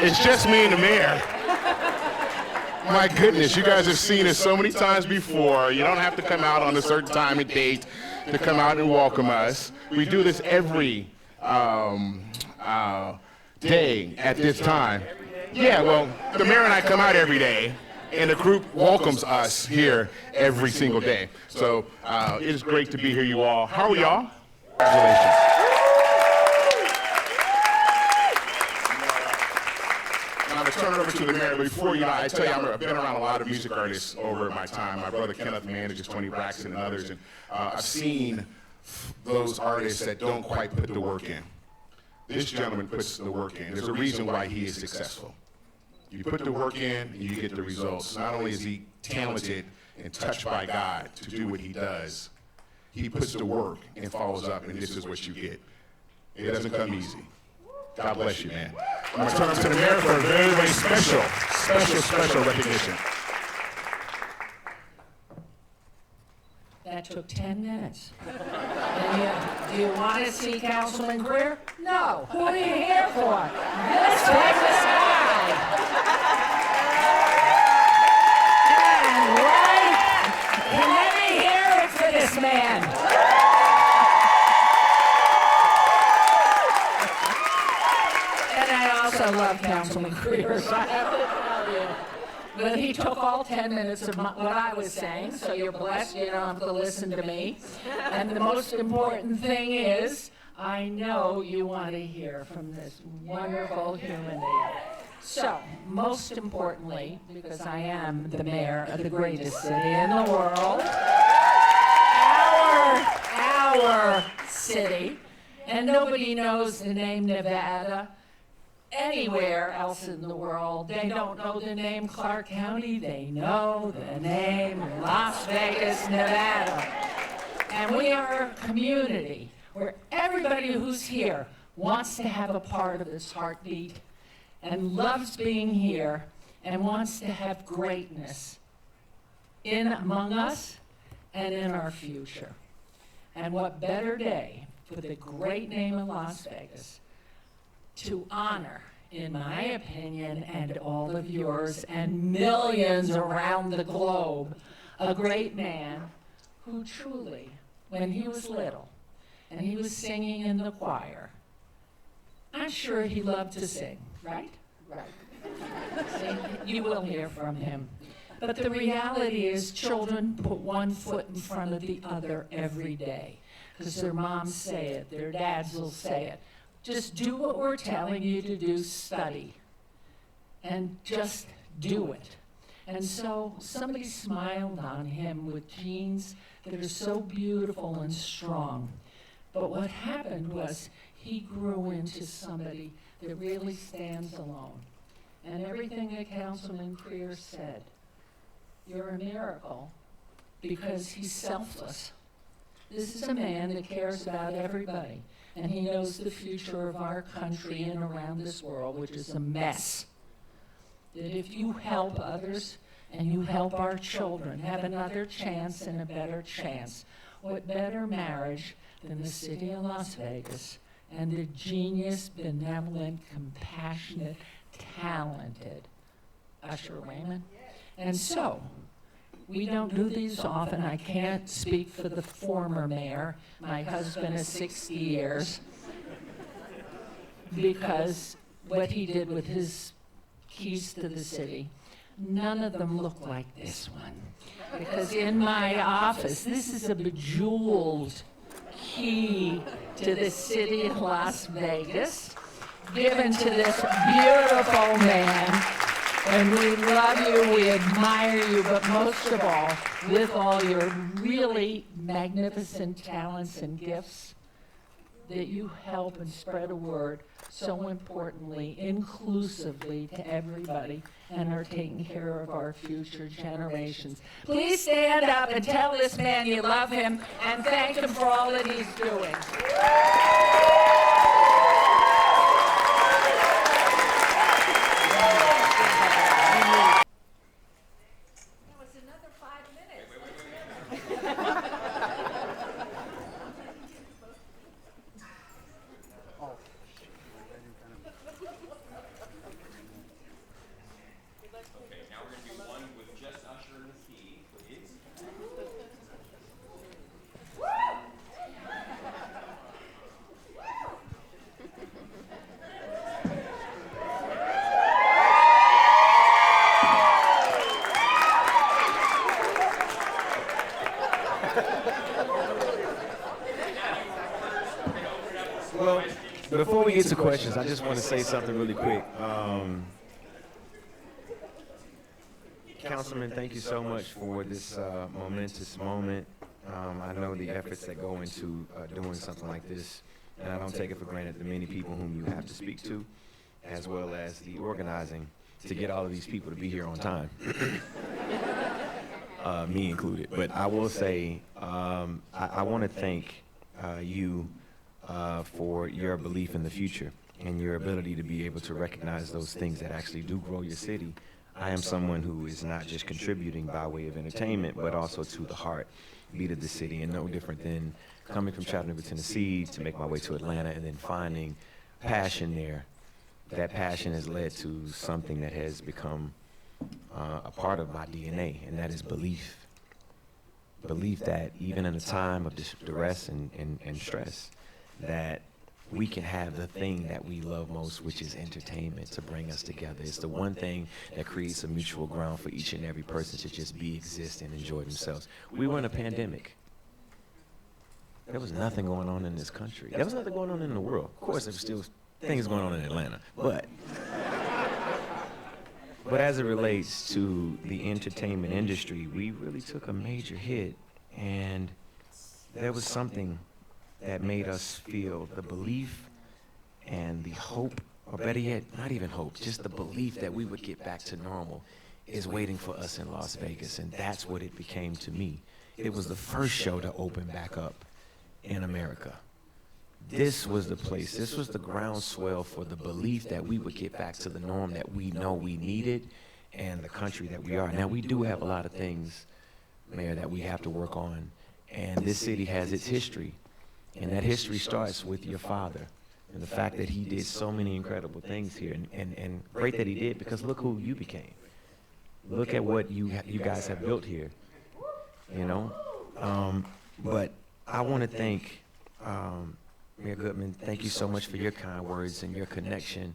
It's just me and the mayor. My goodness, you guys have seen us so many times before. You don't have to come out on a certain time and date to come out and welcome us. We do this every day at this time. Yeah, well, the mayor and I come out every day, and the group welcomes us here every single day. So it is great to be here, you all. How are y'all? Congratulations. I'm going to turn it over to the mayor. Before, I tell you, I've been around a lot of music artists over my time. My brother Kenneth manages Tony Braxton and others, and I've seen those artists that don't quite put the work in. This gentleman puts the work in. There's a reason why he is successful. You put the work in, and you get the results. Not only is he talented and touched by God to do what he does, he puts the work and follows up, and this is what you get. It doesn't come easy. God bless you, man. I'm going to turn to the mayor for a very, very special recognition. That took 10 minutes. Do you want to see Councilman Greer? No. Who are you here for? This famous guy. And let me hear it for this man. I love Councilman Greer, so I have to tell you. But he took all 10 minutes of what I was saying, so you're blessed, you don't have to listen to me. And the most important thing is, I know you want to hear from this wonderful human being. So, most importantly, because I am the mayor of the greatest city in the world, our city, and nobody knows the name Nevada anywhere else in the world. They don't know the name Clark County. They know the name Las Vegas, Nevada. And we are a community where everybody who's here wants to have a part of this heartbeat and loves being here and wants to have greatness in among us and in our future. And what better day for the great name of Las Vegas to honor, in my opinion, and all of yours, and millions around the globe, a great man who truly, when he was little, and he was singing in the choir, I'm sure he loved to sing, right? Right. See, you will hear from him. But the reality is children put one foot in front of the other every day, because their moms say it, their dads will say it. Just do what we're telling you to do, study, and just do it. And so somebody smiled on him with genes that are so beautiful and strong. But what happened was he grew into somebody that really stands alone. And everything that Councilman Greer said, you're a miracle because he's selfless. This is a man that cares about everybody. And he knows the future of our country and around this world, which is a mess. That if you help others and you help our children have another chance and a better chance, what better marriage than the city of Las Vegas and the genius, benevolent, compassionate, talented Usher Raymond? And so, we don't do these often. I can't speak for the former mayor, my husband of 60 years, because what he did with his keys to the city, none of them look like this one. Because in my office, this is a bejeweled key to the city of Las Vegas, given to this beautiful man. And we love you, we admire you, but most of all, with all your really magnificent talents and gifts, that you help and spread a word so importantly, inclusively to everybody, and are taking care of our future generations. Please stand up and tell this man you love him and thank him for all that he's doing. Before we get to questions, I just want to say something really quick. Councilman, thank you so much for this momentous moment. I know the efforts that go into doing something like this, and I don't take it for granted the many people whom you have to speak to, as well as the organizing to get all of these people to be here on time, me included. But I will say, I want to thank you for your belief in the future and your ability to be able to recognize those things that actually do grow your city. I am someone who is not just contributing by way of entertainment, but also to the heart beat of the city, and no different than coming from Chattanooga, Tennessee, to make my way to Atlanta and then finding passion there. That passion has led to something that has become a part of my DNA, and that is belief. Belief that even in a time of duress and stress, that we can have the thing that we love most, which is entertainment, to bring us together. It's the one thing that creates a mutual ground for each and every person to just be, exist, and enjoy themselves. We were in a pandemic. There was nothing going on in this country. There was nothing going on in the world. Of course, there was still things going on in Atlanta. But as it relates to the entertainment industry, we really took a major hit, and there was something that made us feel the belief and the hope, or better yet, not even hope, just the belief that we would get back to normal is waiting for us in Las Vegas, and that's what it became to me. It was the first show to open back up in America. This was the place, this was the groundswell for the belief that we would get back to the norm that we know we needed and the country that we are. Now, we do have a lot of things, Mayor, that we have to work on, and this city has its history. And that history starts with your father and the fact that he did so many incredible things here, and great that he did, because look who you became. Look at what you guys have built here, you know. But I want to thank Mayor Goodman. Thank you so much for your kind words and your connection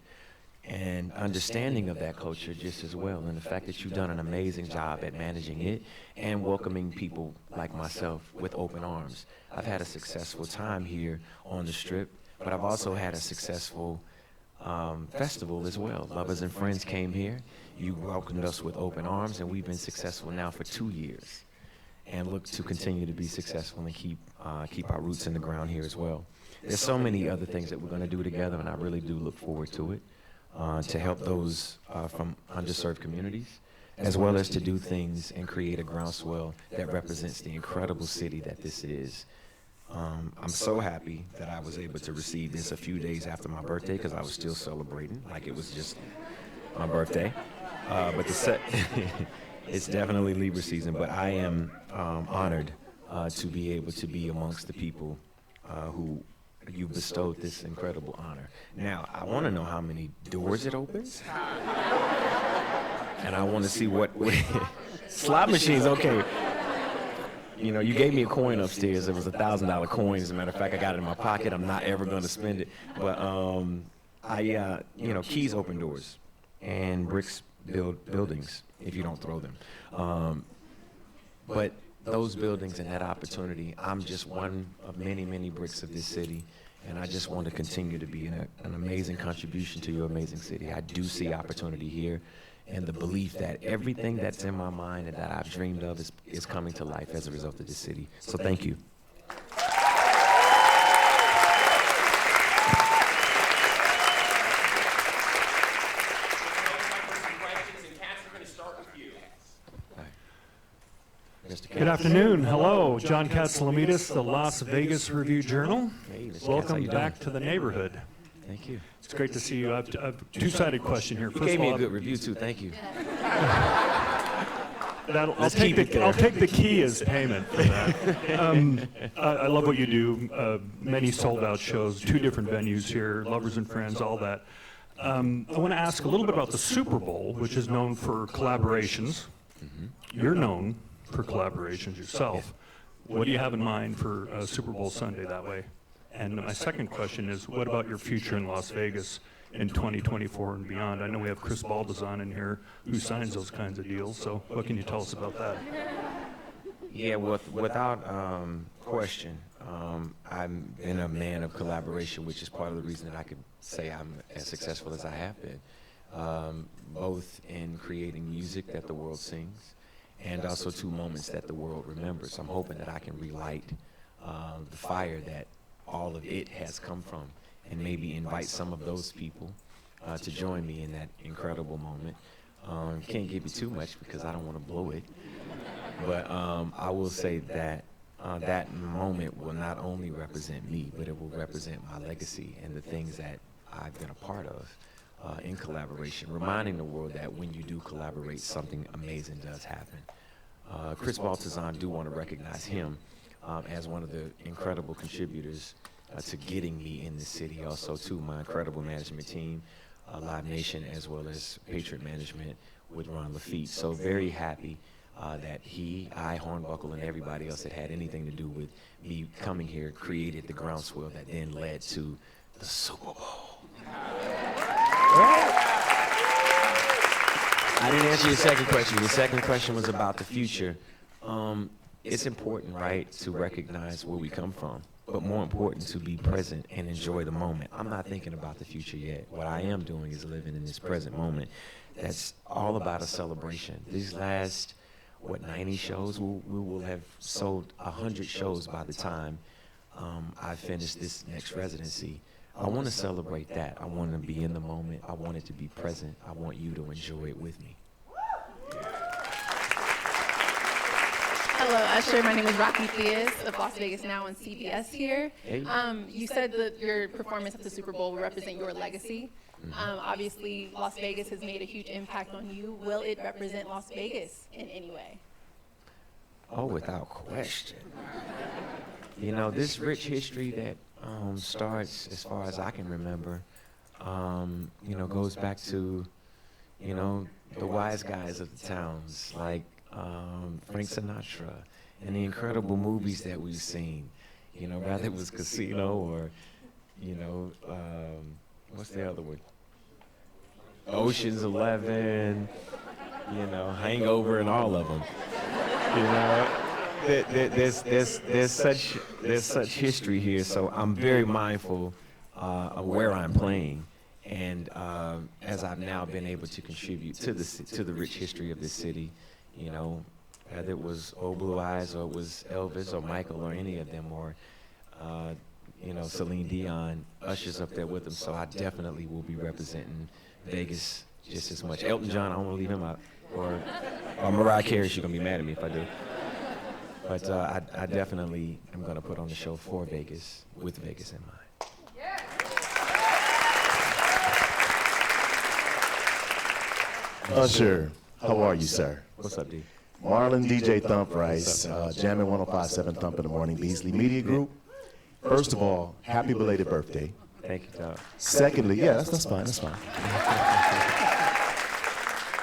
and understanding of that culture just as well, and the fact that you've done an amazing job at managing it and welcoming people like myself with open arms. I've had a successful time here on the Strip, but I've also had a successful festival as well. Lovers and Friends came here. You welcomed us with open arms, and we've been successful now for 2 years, and look to continue to be successful and keep our roots in the ground here as well. There's so many other things that we're going to do together, and I really do look forward to it. To help those from underserved communities, as well as to do things and create a groundswell that represents the incredible city that this is. I'm so happy that I was able to receive this a few days after my birthday, because I was still celebrating like it was just my birthday. But it's definitely Libra season, but I am honored to be able to be amongst the people who you bestowed this incredible honor. Now, I want to know how many doors it opens. And I want to see what slot machines, okay. You know, you gave me a coin upstairs. It was a $1,000 coin. As a matter of fact, I got it in my pocket. I'm not ever going to spend it. But, keys open doors, and bricks build buildings if you don't throw them. But those buildings and that opportunity, I'm just one of many, many bricks of this city, and I just want to continue to be an amazing contribution to your amazing city. I do see opportunity here, and the belief that everything that's in my mind and that I've dreamed of is coming to life as a result of this city. So thank you. Good afternoon. Hello, John Katsalamides, the Las Vegas Review-Journal. Hey, Mr. Katz, how Welcome you back doing? to the neighborhood. Thank you. It's great to see you. I have a two-sided question here. You First gave of me all, a good review too. Thank you. I'll take the key as payment for that. I love what you do. Many sold-out shows, 2 different venues here, Lovers and Friends, all that. I want to ask a little bit about the Super Bowl, which is known for collaborations. You're known for collaborations yourself. What do you have in mind for Super Bowl Sunday that way? And my second question is, what about your future in Las Vegas in 2024 and beyond? I know we have Chris Baldazan in here who signs those kinds of deals, so what can you tell us about that? Yeah, without question, I've been a man of collaboration, which is part of the reason that I could say I'm as successful as I have been, both in creating music that the world sings and also 2 moments that the world remembers. I'm hoping that I can relight the fire that all of it has come from and maybe invite some of those people to join me in that incredible moment. Can't give you too much because I don't want to blow it. But I will say that that moment will not only represent me, but it will represent my legacy and the things that I've been a part of in collaboration, reminding the world that when you do collaborate, something amazing does happen. Chris Baltazan, do want to recognize him as one of the incredible contributors to getting me in the city, also to my incredible management team, Live Nation, as well as Patriot Management with Ron Lafitte. So very happy that he, I, Hornbuckle, and everybody else that had anything to do with me coming here created the groundswell that then led to the Super Bowl. I didn't answer your second question. Your second question was about the future. It's important, right, to recognize where we come from, but more important to be present and enjoy the moment. I'm not thinking about the future yet. What I am doing is living in this present moment. That's all about a celebration. These last, 90 shows? We will have sold 100 shows by the time I finish this next residency. I want to celebrate that. I want to be in the moment. I want it to be present. I want you to enjoy it with me. Hello, Usher. My name is Rocky Theus of Las Vegas Now on CBS here. Hey. You said that your performance at the Super Bowl will represent your legacy. Obviously, Las Vegas has made a huge impact on you. Will it represent Las Vegas in any way? Oh, without question. You know, this rich history that starts, as far as I can remember, you know, goes back to, you know, the wise guys of the towns, like Frank Sinatra, and the incredible movies that we've seen, you know, whether it was Casino or, you know, what's the other one? Ocean's 11, you know, Hangover, and all of them. You know, there's such history here, so I'm very mindful of where I'm playing, and as I've now been able to contribute to the rich history of this city, you know, whether it was Old Blue Eyes or it was Elvis or Michael or any of them, or you know, Celine Dion, Usher's up there with them, so I definitely will be representing Vegas just as much. Elton John, I don't want to leave him out, or Mariah Carey, she's gonna be mad at me if I do. But I definitely am gonna put on the show for Vegas, with Vegas in mind. Usher, how are you, sir? What's up, D? Marlon DJ Thump Rice, Jammin' 105.7 Thump in the Morning, Beasley Media Group. First of all, happy belated birthday. Thank you, Doug. Secondly, yeah, that's fine, that's fine.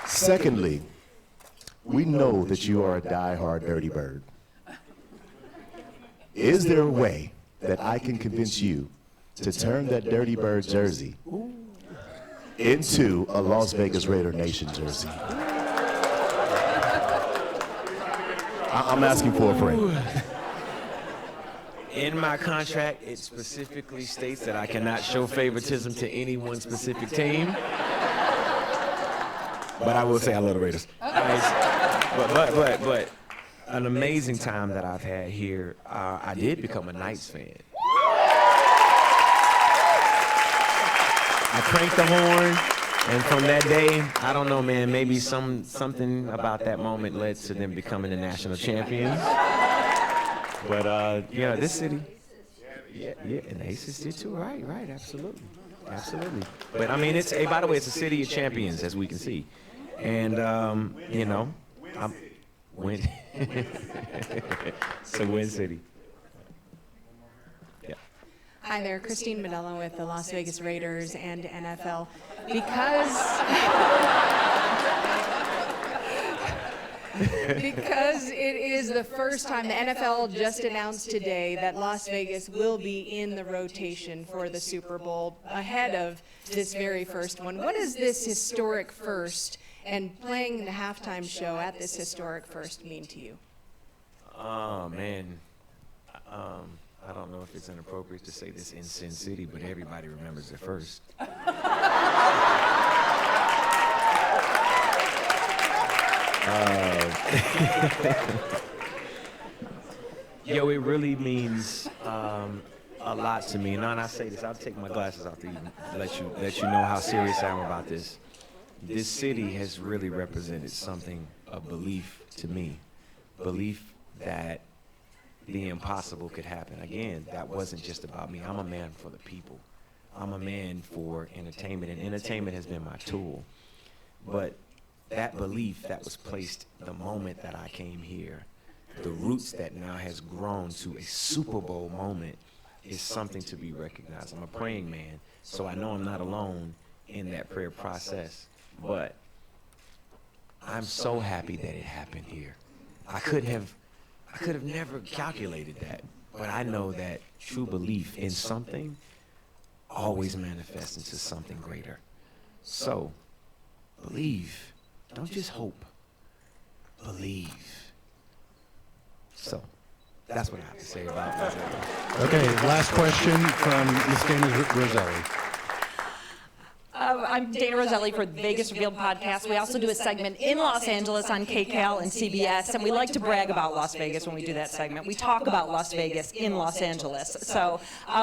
Secondly, we know that you are a die-hard Dirty Bird. Is there a way that I can convince you to turn that Dirty Bird jersey into a Las Vegas Raider Nation jersey? I'm asking for a friend. In my contract, it specifically states that I cannot show favoritism to any one specific team. But I will say I love the Raiders. But an amazing time that I've had here. I did become a Knights fan. I cranked the horn, and from that day, I don't know, man, maybe something about that moment led to them becoming the national champions. But, you know, this city, yeah, and the Aces did too, right, absolutely. But, I mean, it's, hey, by the way, it's a city of champions, as we can see. And, you know, win. It's a win city. Yeah. Hi there, Christine Medella with the Las Vegas Raiders and NFL. Because it is the first time, the NFL just announced today that Las Vegas will be in the rotation for the Super Bowl ahead of this very first one. What is this historic first and playing the halftime show at this historic first mean to you? Oh, man. I don't know if it's inappropriate to say this in Sin City, but everybody remembers it first. Yo, it really means a lot to me. And when I say this, I'll take my glasses off to even let you know how serious I am about this. This city has really represented something of belief to me. Belief that the impossible could happen. Again, that wasn't just about me. I'm a man for the people. I'm a man for entertainment, and entertainment has been my tool. But that belief that was placed the moment that I came here, the roots that now has grown to a Super Bowl moment, is something to be recognized. I'm a praying man, so I know I'm not alone in that prayer process. But I'm so happy that it happened here. I could have never calculated that, but I know that true belief in something always manifests into something greater. So, believe. Don't just hope. Believe. So, that's what I have to say about that. Okay, last question from Ms. Dana Roselli. I'm Dana Roselli for the Vegas Revealed podcast. We also do a segment in Los Angeles on KCAL and CBS, and we like to brag about Las Vegas when we do that segment. We talk about Las Vegas in Los Angeles. So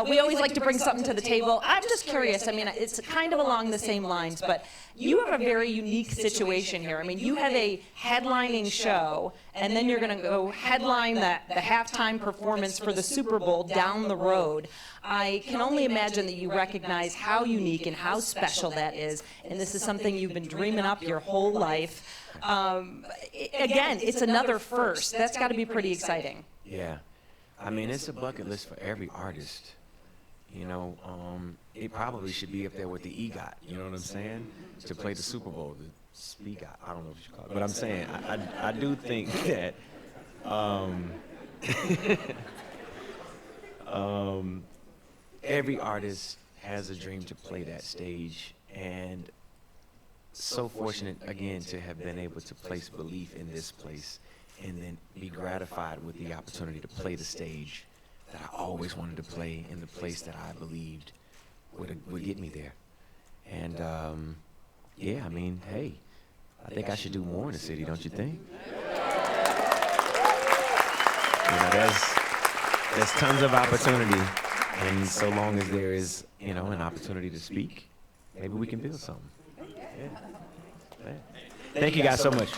we always like to bring something to the table. I'm just curious. I mean, it's kind of along the same lines, but you have a very unique situation here. I mean, you have a headlining show, and then you're going to go headline the halftime performance for the Super Bowl down the road. I can only imagine that you recognize how unique and how special that is, and this is something you've been dreaming up your whole life. Again, it's another first. That's got to be pretty exciting. Yeah. I mean, it's a bucket list for every artist. You know, it probably should be up there with the EGOT, you know what I'm saying? To play the Super Bowl, the SPEGOT, I don't know what you call it. But I'm saying, I do think that every artist has a dream to play that stage, and so fortunate, again, to have been able to place belief in this place and then be gratified with the opportunity to play the stage that I always wanted to play in the place that I believed would get me there. And yeah, I mean, hey, I think I should do more in the city, don't you think? You know, there's tons of opportunity, and so long as there is, you know, an opportunity to speak, maybe we can build something. Yeah. Thank you guys so much.